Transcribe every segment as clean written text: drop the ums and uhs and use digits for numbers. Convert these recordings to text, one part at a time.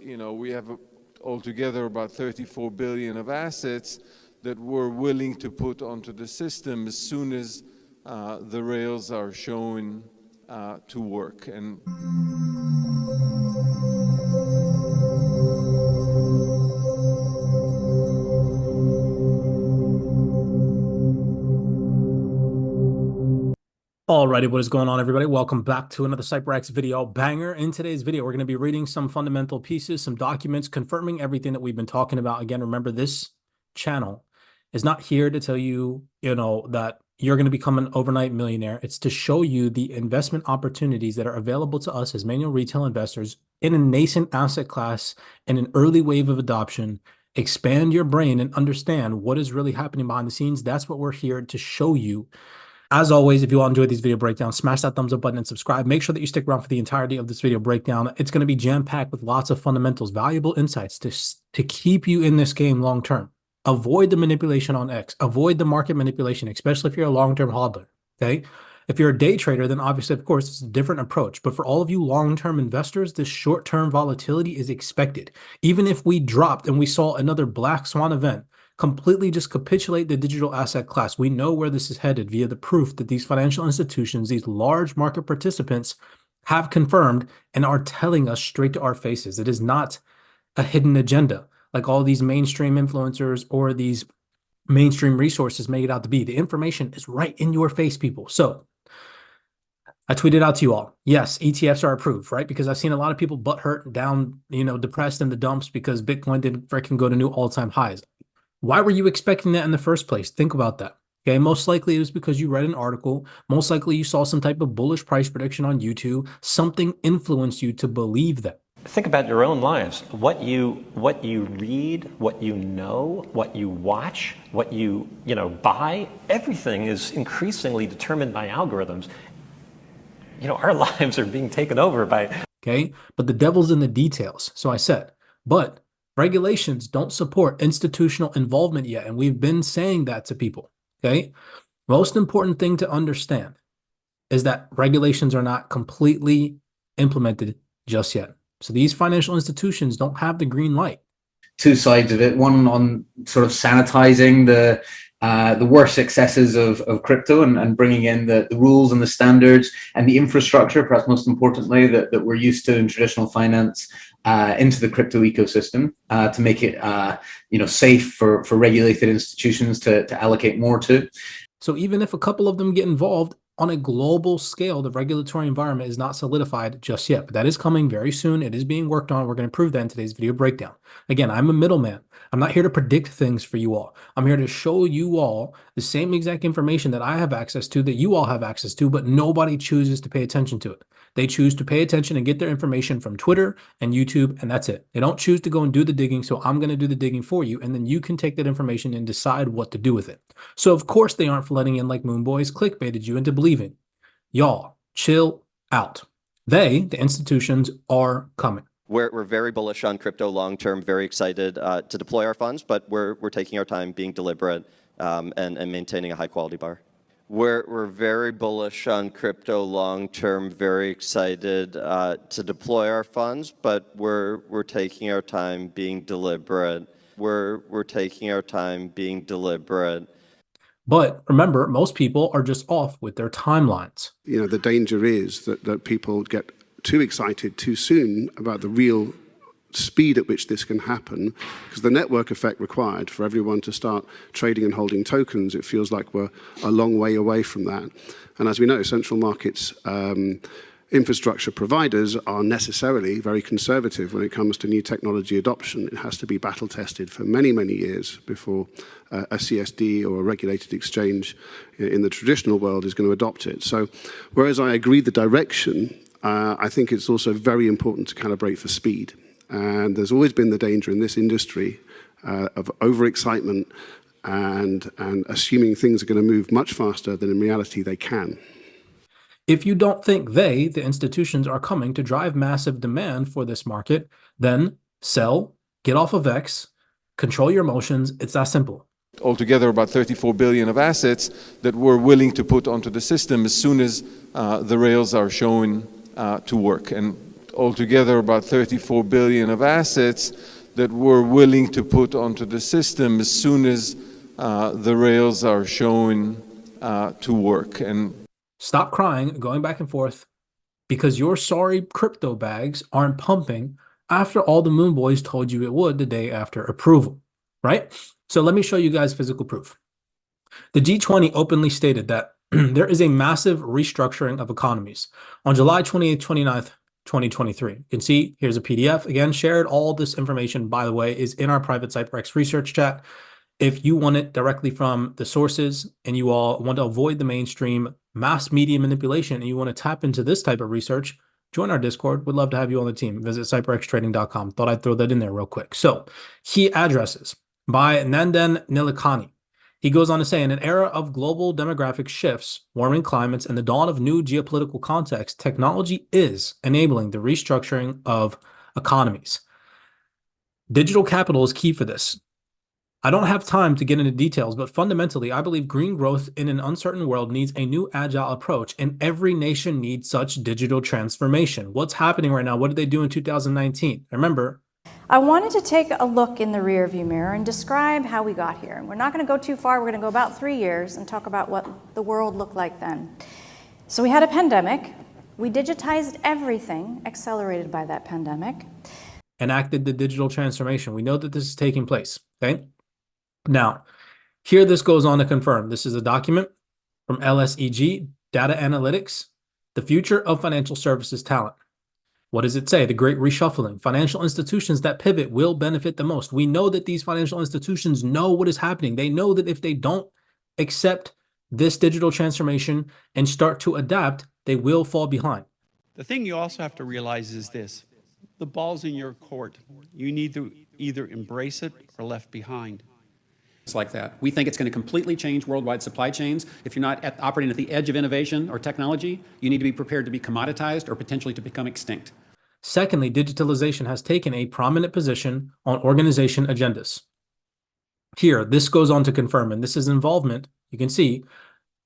we have altogether about 34 billion of assets that we're willing to put onto the system as soon as the rails are shown to work. And Alrighty, what is going on, everybody? Welcome back to another CyberX video banger. In today's video, we're going to be reading some fundamental pieces, some documents, confirming everything that we've been talking about. Again, remember, this channel is not here to tell you, that you're going to become an overnight millionaire. It's to show you the investment opportunities that are available to us as manual retail investors in a nascent asset class and an early wave of adoption. Expand your brain and understand what is really happening behind the scenes. That's what we're here to show you. As always, if you all enjoyed these video breakdowns, smash that thumbs up button and subscribe. Make sure that you stick around for the entirety of this video breakdown. It's going to be jam-packed with lots of fundamentals, valuable insights to keep you in this game long term. Avoid the manipulation on X. Avoid the market manipulation, especially if you're a long-term hodler, okay? If you're a day trader, then obviously, of course, it's a different approach. But for all of you long-term investors, this short-term volatility is expected. Even if we dropped and we saw another black swan event, completely just capitulate the digital asset class. We know where this is headed via the proof that these financial institutions, these large market participants, have confirmed and are telling us straight to our faces. It is not a hidden agenda like all these mainstream influencers or these mainstream resources make it out to be. The information is right in your face, people. So I tweeted out to you all, yes, ETFs are approved, right? Because I've seen a lot of people butthurt, down, depressed in the dumps because Bitcoin didn't freaking go to new all-time highs. Why were you expecting that in the first place? Think about that. Okay, most likely it was because you read an article. Most likely you saw some type of bullish price prediction on YouTube. Something influenced you to believe that. Think about your own lives. What you read, what you know, what you watch, what you buy, everything is increasingly determined by algorithms. Our lives are being taken over by... Okay, but the devil's in the details. So I said, but regulations don't support institutional involvement yet, and we've been saying that to people, okay? Most important thing to understand is that regulations are not completely implemented just yet. So these financial institutions don't have the green light. Two sides of it. One on sort of sanitizing the worst excesses of crypto and bringing in the rules and the standards and the infrastructure, perhaps most importantly, that we're used to in traditional finance, into the crypto ecosystem to make it safe for regulated institutions to allocate more to. So even if a couple of them get involved on a global scale, the regulatory environment is not solidified just yet, but that is coming very soon. It is being worked on. We're going to prove that in today's video breakdown. Again, I'm a middleman. I'm not here to predict things for you all. I'm here to show you all the same exact information that I have access to, that you all have access to, but nobody chooses to pay attention to it. They choose to pay attention and get their information from Twitter and YouTube, and that's it. They don't choose to go and do the digging, so I'm going to do the digging for you, and then you can take that information and decide what to do with it. So, of course, they aren't flooding in like Moon Boys, clickbaited you into believing. Y'all, chill out. The institutions, are coming. We're very bullish on crypto long-term, very excited to deploy our funds, but we're taking our time, being deliberate, and maintaining a high-quality bar. We're very bullish on crypto long-term, very excited to deploy our funds, but we're taking our time, being deliberate. We're taking our time, being deliberate. But remember, most people are just off with their timelines. The danger is that people get too excited too soon about the real speed at which this can happen, because the network effect required for everyone to start trading and holding tokens, it feels like we're a long way away from that. And as we know, central markets infrastructure providers are necessarily very conservative when it comes to new technology adoption. It has to be battle tested for many, many years before a CSD or a regulated exchange in the traditional world is going to adopt it. So whereas I agree the direction, I think it's also very important to calibrate for speed. And there's always been the danger in this industry of overexcitement and assuming things are going to move much faster than in reality they can. If you don't think the institutions, are coming to drive massive demand for this market, then sell, get off of X, control your emotions. It's that simple. Altogether about 34 billion of assets that we're willing to put onto the system as soon as the rails are shown to work. And altogether about 34 billion of assets that we're willing to put onto the system as soon as the rails are shown to work. And stop crying, going back and forth, because your sorry crypto bags aren't pumping after all the Moon Boys told you it would the day after approval, right? So let me show you guys physical proof. The G20 openly stated that there is a massive restructuring of economies. On July 28th, 29th, 2023. You can see here's a PDF. Again, shared. All this information, by the way, is in our private CyberX research chat. If you want it directly from the sources and you all want to avoid the mainstream mass media manipulation and you want to tap into this type of research, join our Discord. We'd love to have you on the team. Visit cyberxtrading.com. Thought I'd throw that in there real quick. So, key addresses by Nandan Nilekani. He goes on to say, in an era of global demographic shifts, warming climates, and the dawn of new geopolitical contexts, technology is enabling the restructuring of economies. Digital capital is key for this. I don't have time to get into details, but fundamentally, I believe green growth in an uncertain world needs a new agile approach, and every nation needs such digital transformation. What's happening right now? What did they do in 2019? Remember, I wanted to take a look in the rearview mirror and describe how we got here. We're not going to go too far. We're going to go about 3 years and talk about what the world looked like then. So we had a pandemic. We digitized everything, accelerated by that pandemic. Enacted the digital transformation. We know that this is taking place, okay? Now, here this goes on to confirm. This is a document from LSEG, Data Analytics, the future of financial services talent. What does it say? The great reshuffling. Financial institutions that pivot will benefit the most. We know that these financial institutions know what is happening. They know that if they don't accept this digital transformation and start to adapt, they will fall behind. The thing you also have to realize is this. The ball's in your court. You need to either embrace it or left behind. It's like that. We think it's going to completely change worldwide supply chains. If you're not operating at the edge of innovation or technology, you need to be prepared to be commoditized or potentially to become extinct. Secondly, digitalization has taken a prominent position on organization agendas. Here, this goes on to confirm, and this is involvement. You can see,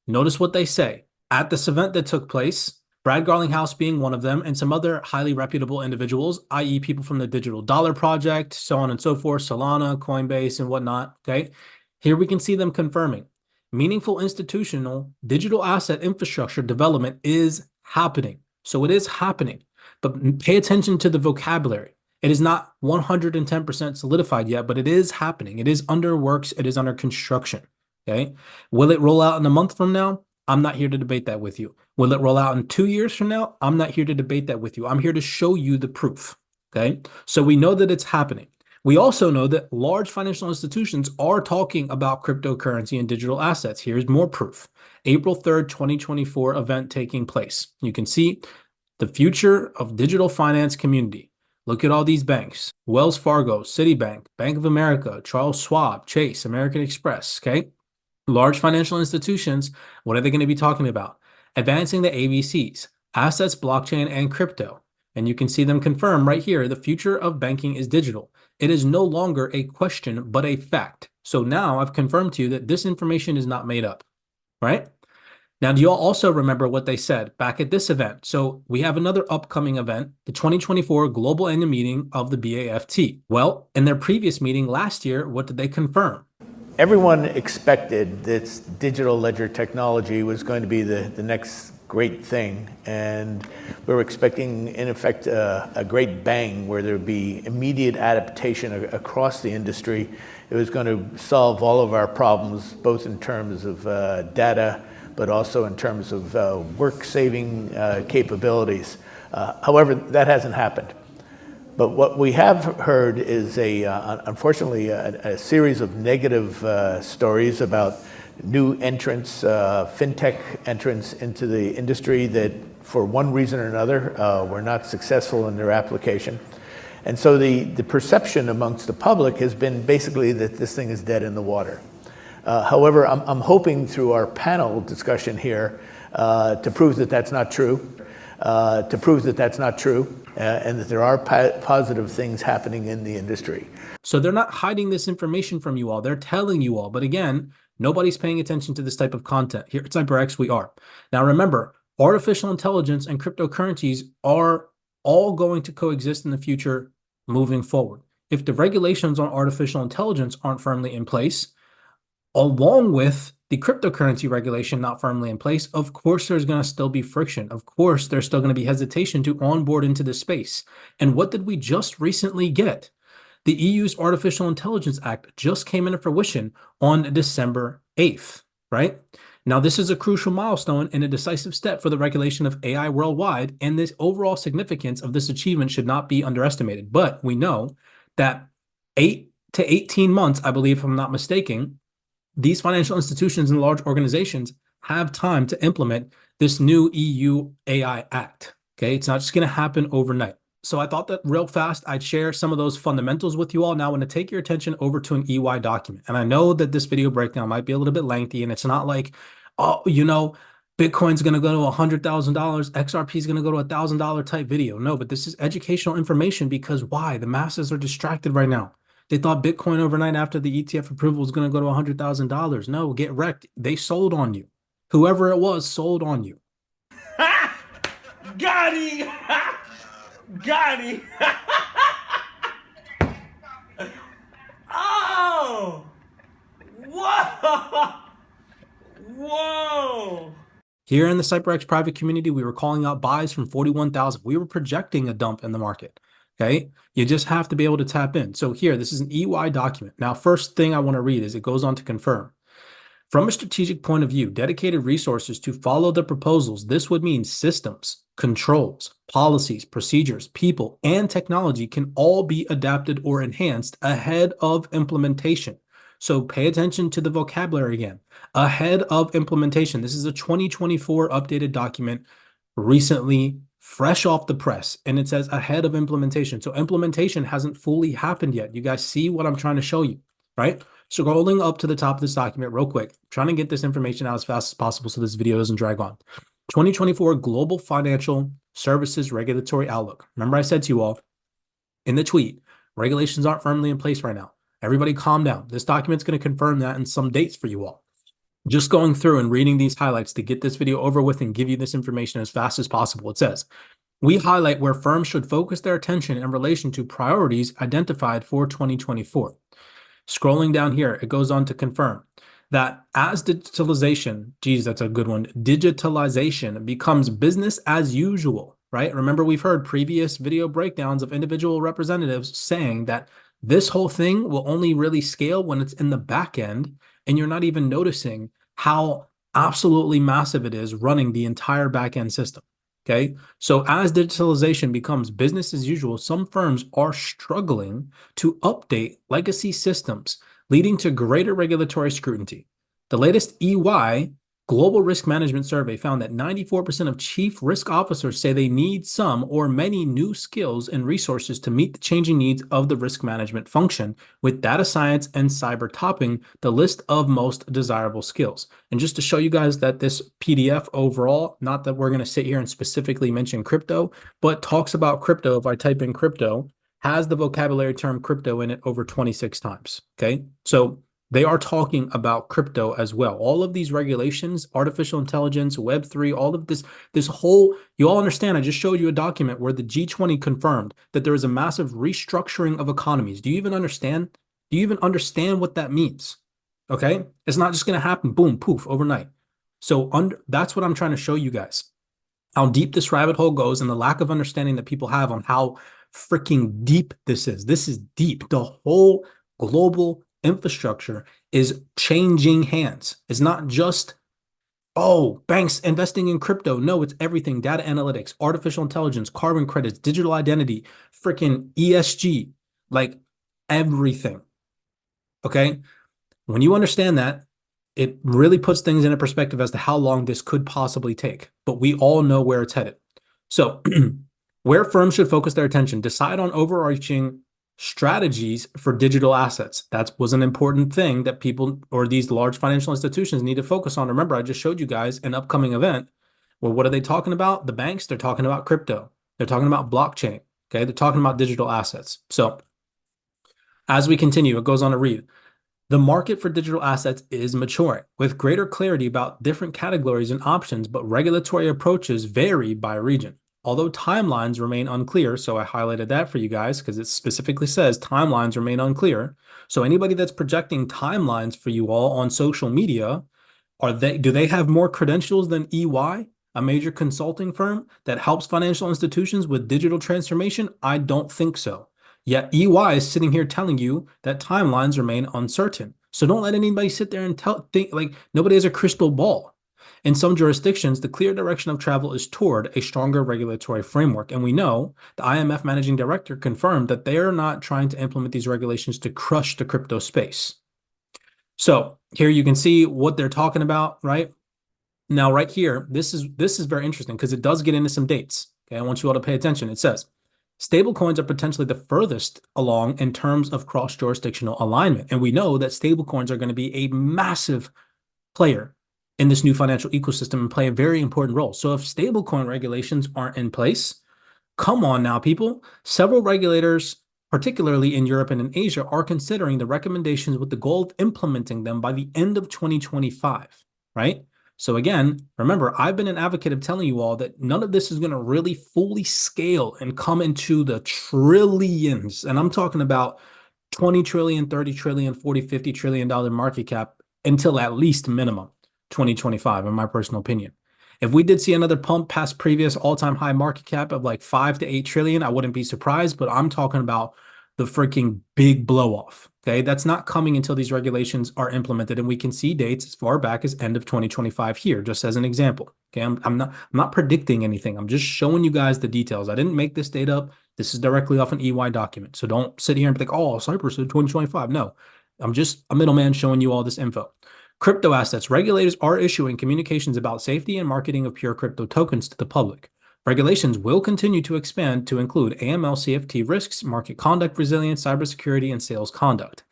notice what they say. At this event that took place, Brad Garlinghouse being one of them, and some other highly reputable individuals, i.e. people from the Digital Dollar Project, so on and so forth, Solana, Coinbase, and whatnot, okay? Here we can see them confirming meaningful institutional digital asset infrastructure development is happening. So it is happening. But pay attention to the vocabulary. It is not 110% solidified yet, but it is happening. It is under works. It is under construction. Okay. Will it roll out in a month from now? I'm not here to debate that with you. Will it roll out in 2 years from now? I'm not here to debate that with you. I'm here to show you the proof. Okay. So we know that it's happening. We also know that large financial institutions are talking about cryptocurrency and digital assets. Here's more proof. April 3rd, 2024 event taking place. You can see the future of digital finance community. Look at all these banks. Wells Fargo, Citibank, Bank of America, Charles Schwab, Chase, American Express, okay? Large financial institutions, what are they going to be talking about? Advancing the ABCs, assets, blockchain, and crypto. And you can see them confirm right here, the future of banking is digital. It is no longer a question, but a fact. So now I've confirmed to you that this information is not made up, right? Now, do you all also remember what they said back at this event? So we have another upcoming event, the 2024 Global Annual Meeting of the BAFT. Well, in their previous meeting last year, what did they confirm? Everyone expected this digital ledger technology was going to be the next great thing. And we were expecting, in effect, a great bang where there would be immediate adaptation across the industry. It was going to solve all of our problems, both in terms of data, but also in terms of work-saving capabilities. However, that hasn't happened. But what we have heard is, unfortunately, a series of negative stories about new entrants, fintech entrants into the industry that, for one reason or another, were not successful in their application. And so the perception amongst the public has been basically that this thing is dead in the water. However, I'm hoping through our panel discussion here to prove that that's not true, and that there are positive things happening in the industry. So they're not hiding this information from you all. They're telling you all. But again, nobody's paying attention to this type of content. Here at CyberX, we are. Now remember, artificial intelligence and cryptocurrencies are all going to coexist in the future moving forward. If the regulations on artificial intelligence aren't firmly in place, along with the cryptocurrency regulation not firmly in place, of course, there's going to still be friction. Of course, there's still going to be hesitation to onboard into this space. And what did we just recently get? The EU's Artificial Intelligence Act just came into fruition on December 8th, right? Now, this is a crucial milestone and a decisive step for the regulation of AI worldwide, and this overall significance of this achievement should not be underestimated. But we know that 8 to 18 months, I believe, if I'm not mistaken, these financial institutions and large organizations have time to implement this new EU AI Act. Okay, it's not just going to happen overnight. So I thought that real fast, I'd share some of those fundamentals with you all. Now I want to take your attention over to an EY document. And I know that this video breakdown might be a little bit lengthy, and it's not like, oh, you know, Bitcoin's going to go to $100,000, XRP is going to go to $1,000 type video. No, but this is educational information because why? The masses are distracted right now. They thought Bitcoin overnight after the ETF approval was going to go to $100,000. No, get wrecked. They sold on you. Whoever it was sold on you. Got him! Got him! Oh! Whoa! Whoa! Here in the CyberX private community, we were calling out buys from 41,000. We were projecting a dump in the market. Okay, you just have to be able to tap in. So here, this is an EY document. Now, first thing I want to read is it goes on to confirm. From a strategic point of view, dedicated resources to follow the proposals. This would mean systems, controls, policies, procedures, people, and technology can all be adapted or enhanced ahead of implementation. So pay attention to the vocabulary again. Ahead of implementation. This is a 2024 updated document, recently fresh off the press, and it says ahead of implementation. So implementation hasn't fully happened yet. You guys see what I'm trying to show you, right? So scrolling up to the top of this document real quick, trying to get this information out as fast as possible so this video doesn't drag on. 2024 Global Financial Services Regulatory Outlook. Remember I said to you all in the tweet, regulations aren't firmly in place right now. Everybody calm down. This document's going to confirm that and some dates for you all. Just going through and reading these highlights to get this video over with and give you this information as fast as possible. It says, we highlight where firms should focus their attention in relation to priorities identified for 2024. Scrolling down here, it goes on to confirm that as digitalization, geez, that's a good one, digitalization becomes business as usual, right? Remember, we've heard previous video breakdowns of individual representatives saying that this whole thing will only really scale when it's in the back end, and you're not even noticing how absolutely massive it is running the entire back end system. Okay, so as digitalization becomes business as usual, some firms are struggling to update legacy systems, leading to greater regulatory scrutiny. The latest EY Global Risk Management Survey found that 94% of chief risk officers say they need some or many new skills and resources to meet the changing needs of the risk management function, with data science and cyber topping the list of most desirable skills. And just to show you guys that this PDF overall, not that we're going to sit here and specifically mention crypto, but talks about crypto, if I type in crypto, has the vocabulary term crypto in it over 26 times. Okay, so they are talking about crypto as well. All of these regulations, artificial intelligence, Web3, all of this whole, you all understand, I just showed you a document where the G20 confirmed that there is a massive restructuring of economies. Do you even understand? Do you even understand what that means? Okay, it's not just going to happen, boom, poof, overnight. So that's what I'm trying to show you guys, how deep this rabbit hole goes and the lack of understanding that people have on how freaking deep this is. This is deep. The whole global infrastructure is changing hands. It's not just, oh, banks investing in crypto. No, it's everything. Data analytics, artificial intelligence, carbon credits, digital identity, freaking ESG, like everything. Okay? When you understand that, it really puts things into perspective as to how long this could possibly take. But we all know where it's headed. So where firms should focus their attention, decide on overarching strategies for digital assets. That was an important thing that people or these large financial institutions need to focus on. Remember, I just showed you guys an upcoming event. Well, what are they talking about? The banks, they're talking about crypto. They're talking about blockchain. Okay, they're talking about digital assets. So as we continue, it goes on to read, the market for digital assets is maturing with greater clarity about different categories and options, but regulatory approaches vary by region. although timelines remain unclear. So I highlighted that for you guys because it specifically says timelines remain unclear. So anybody that's projecting timelines for you all on social media, do they have more credentials than EY, a major consulting firm that helps financial institutions with digital transformation? I don't think so. Yet EY is sitting here telling you that timelines remain uncertain. So don't let anybody sit there and think like nobody has a crystal ball. In some jurisdictions, the clear direction of travel is toward a stronger regulatory framework. And we know the IMF managing director confirmed that they are not trying to implement these regulations to crush the crypto space. So here you can see what they're talking about, right? Now, right here, this is very interesting because it does get into some dates. Okay, I want you all to pay attention. It says, stablecoins are potentially the furthest along in terms of cross-jurisdictional alignment. And we know that stablecoins are going to be a massive player in this new financial ecosystem and play a very important role. So if stablecoin regulations aren't in place, come on now, people. Several regulators, particularly in Europe and in Asia, are considering the recommendations with the goal of implementing them by the end of 2025, right? So again, remember, I've been an advocate of telling you all that none of this is going to really fully scale and come into the trillions. And I'm talking about 20 trillion, 30 trillion, 40, 50 trillion dollar market cap until at least minimum 2025, in my personal opinion. If we did see another pump past previous all-time high market cap of like 5 to 8 trillion, I wouldn't be surprised, but I'm talking about the freaking big blow off. Okay, that's not coming until these regulations are implemented, and we can see dates as far back as end of 2025 here, just as an example. Okay, I'm not predicting anything. I'm just showing you guys the details. I didn't make this date up. This is directly off an EY document. So don't sit here and be like, oh, Cyprus said 2025. No, I'm just a middleman showing you all this info. Crypto assets. Regulators are issuing communications about safety and marketing of pure crypto tokens to the public. Regulations will continue to expand to include AML, CFT risks, market conduct resilience, cybersecurity, and sales conduct.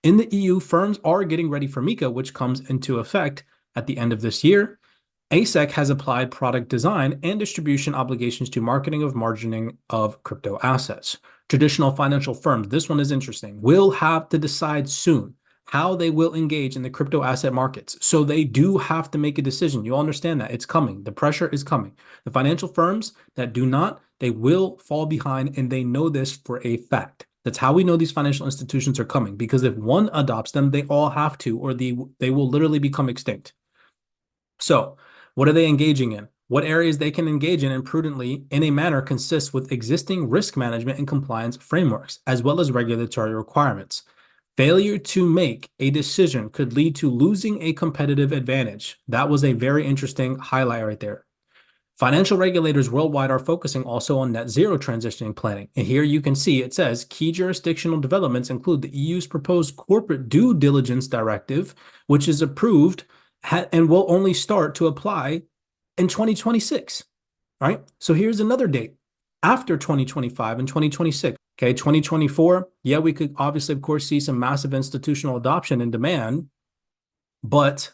In the EU, firms are getting ready for MiCA, which comes into effect at the end of this year. ASEC has applied product design and distribution obligations to marketing of margining of crypto assets. Traditional financial firms, this one is interesting, will have to decide soon how they will engage in the crypto asset markets. So they do have to make a decision. You understand that. It's coming. The pressure is coming. The financial firms that do not, they will fall behind, and they know this for a fact. That's how we know these financial institutions are coming, because if one adopts them, they all have to, or they will literally become extinct. So what are they engaging in? What areas they can engage in prudently in a manner consists with existing risk management and compliance frameworks, as well as regulatory requirements. Failure to make a decision could lead to losing a competitive advantage. That was a very interesting highlight right there. Financial regulators worldwide are focusing also on net zero transitioning planning. And here you can see it says key jurisdictional developments include the EU's proposed corporate due diligence directive, which is approved and will only start to apply in 2026, right? So here's another date after 2025 and 2026. Okay, 2024, yeah, we could obviously, of course, see some massive institutional adoption and demand. But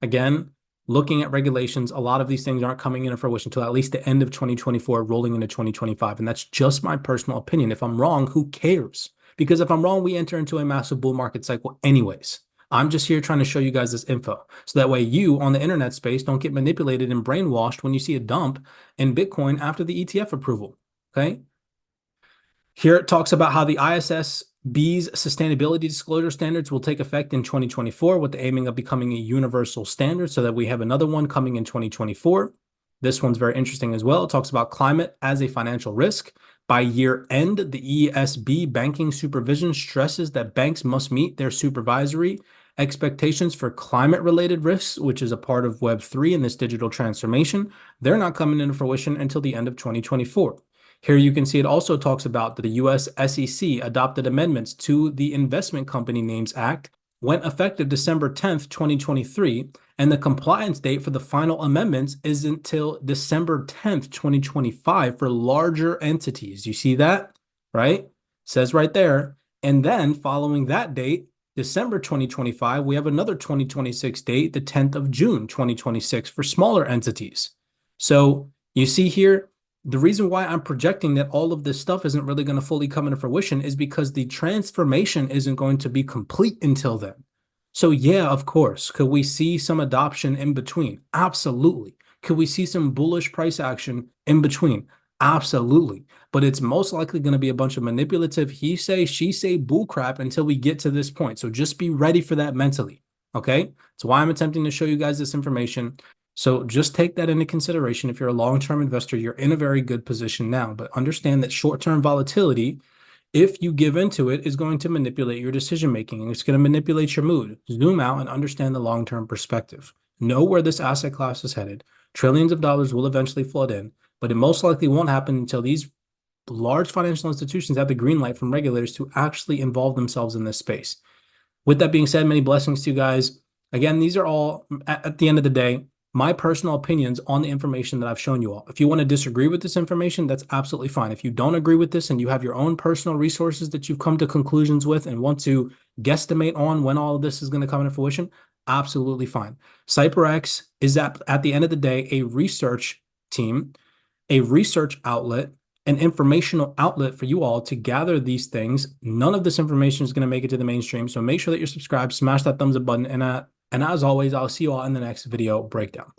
again, looking at regulations, a lot of these things aren't coming into fruition until at least the end of 2024, rolling into 2025. And that's just my personal opinion. If I'm wrong, who cares? Because if I'm wrong, we enter into a massive bull market cycle anyways. I'm just here trying to show you guys this info. So that way you on the internet space don't get manipulated and brainwashed when you see a dump in Bitcoin after the ETF approval, okay? Here it talks about how the ISSB's sustainability disclosure standards will take effect in 2024 with the aiming of becoming a universal standard, so that we have another one coming in 2024. This one's very interesting as well. It talks about climate as a financial risk. By year end, the ESB banking supervision stresses that banks must meet their supervisory expectations for climate-related risks, which is a part of Web3 in this digital transformation. They're not coming into fruition until the end of 2024. Here you can see it also talks about that the US SEC adopted amendments to the Investment Company Names Act, went effective December 10th, 2023, and the compliance date for the final amendments is until December 10th, 2025 for larger entities. You see that, right? It says right there. And then following that date, December 2025, we have another 2026 date, the 10th of June, 2026 for smaller entities. So you see here, the reason why I'm projecting that all of this stuff isn't really going to fully come into fruition is because the transformation isn't going to be complete until then. So yeah, of course, could we see some adoption in between? Absolutely. Could we see some bullish price action in between? Absolutely. But it's most likely going to be a bunch of manipulative he say, she say bullcrap until we get to this point. So just be ready for that mentally. Okay. That's why I'm attempting to show you guys this information. So just take that into consideration. If you're a long-term investor, you're in a very good position now, but understand that short-term volatility, if you give into it, is going to manipulate your decision-making and it's going to manipulate your mood. Zoom out and understand the long-term perspective. Know where this asset class is headed. Trillions of dollars will eventually flood in, but it most likely won't happen until these large financial institutions have the green light from regulators to actually involve themselves in this space. With that being said, many blessings to you guys. Again, these are all, at the end of the day, my personal opinions on the information that I've shown you all. If you want to disagree with this information, that's absolutely fine. If you don't agree with this and you have your own personal resources that you've come to conclusions with and want to guesstimate on when all of this is going to come into fruition, absolutely fine. CyberX is at the end of the day a research team, a research outlet, an informational outlet for you all to gather these things. None of this information is going to make it to the mainstream. So make sure that you're subscribed, smash that thumbs up button. And as always, I'll see you all in the next video breakdown.